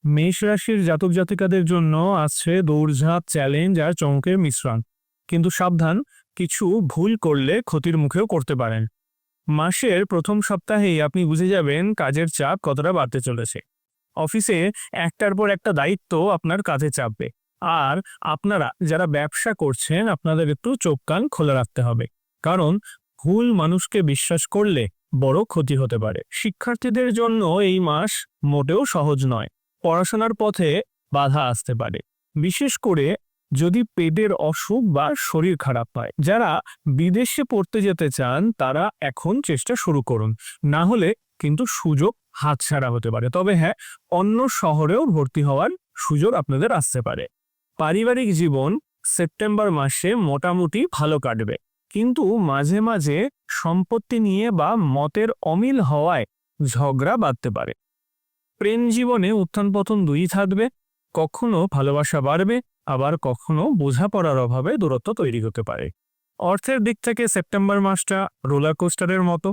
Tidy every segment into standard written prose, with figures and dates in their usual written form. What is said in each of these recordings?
মেষ রাশির জাতক জাতিকাদের জন্য আছে দৌড়ঝাঁপ, চ্যালেঞ্জ আর চমকের মিশ্রণ। কিন্তু সাবধান, কিছু ভুল করলে ক্ষতির মুখেও করতে পারেন। মাসের প্রথম সপ্তাহেই আপনি বুঝে যাবেন কাজের চাপ কতটা বাড়তে চলেছে। অফিসে একটার পর একটা দায়িত্ব আপনার কাঁধে চাপবে। আর আপনারা যারা ব্যবসা করছেন, আপনাদের একটু চোখ কান খোলা রাখতে হবে, কারণ ভুল মানুষকে বিশ্বাস করলে বড় ক্ষতি হতে পারে। শিক্ষার্থীদের জন্য এই মাস মোটেও সহজ নয়। পড়াশোনার পথে বাধা আসতে পারে, বিশেষ করে যদি পেটের অসুখ বা শরীর খারাপ হয়। যারা বিদেশে পড়তে যেতে চান তারা এখন চেষ্টা শুরু করুন, না হলে কিন্তু সুযোগ হাতছাড়া হতে পারে। তবে হ্যাঁ, অন্য শহরেও ভর্তি হওয়ার সুযোগ আপনাদের আসতে পারে। পারিবারিক জীবন সেপ্টেম্বর মাসে মোটামুটি ভালো কাটবে, কিন্তু মাঝে মাঝে সম্পত্তি নিয়ে বা মতের অমিল হওয়ায় ঝগড়া বাঁধতে পারে। প্রেম জীবনে উত্থান পতন দুই থাকবে, কখনো ভালোবাসা বাড়বে, আবার কখনো বোঝাপড়ার অভাবে দূরত্ব তৈরি হতে পারে। অর্থের দিক থেকে সেপ্টেম্বর মাসটা রোলার কোস্টারের মতো,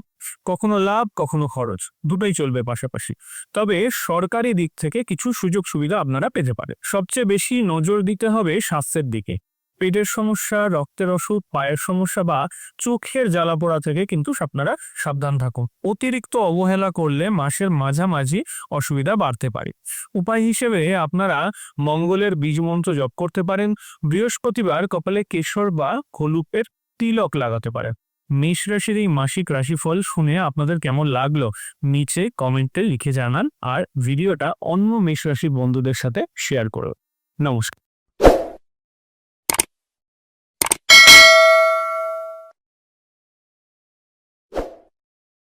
কখনো লাভ কখনো খরচ, দুটোই চলবে পাশাপাশি। তবে সরকারি দিক থেকে কিছু সুযোগ সুবিধা আপনারা পেতে পারেন। সবচেয়ে বেশি নজর দিতে হবে স্বাস্থ্যের দিকে। পেটের সমস্যা, রক্তের অসুখ, পায়ের সমস্যা বা চোখের জ্বালাপোড়া থেকে কিন্তু আপনারা সাবধান থাকুন। অতিরিক্ত অবহেলা করলে মাসের মাঝামাঝি অসুবিধা বাড়তে পারে। উপায় হিসেবে আপনারা মঙ্গলের বীজ মন্ত্র জপ করতে পারেন। বৃহস্পতিবার কপালে কেশর বা হলুপের তিলক লাগাতে পারেন। মেষ রাশির এই মাসিক রাশিফল শুনে আপনাদের কেমন লাগলো নিচে কমেন্টে লিখে জানান, আর ভিডিওটা অন্য মেষ রাশির বন্ধুদের সাথে শেয়ার করুন। নমস্কার।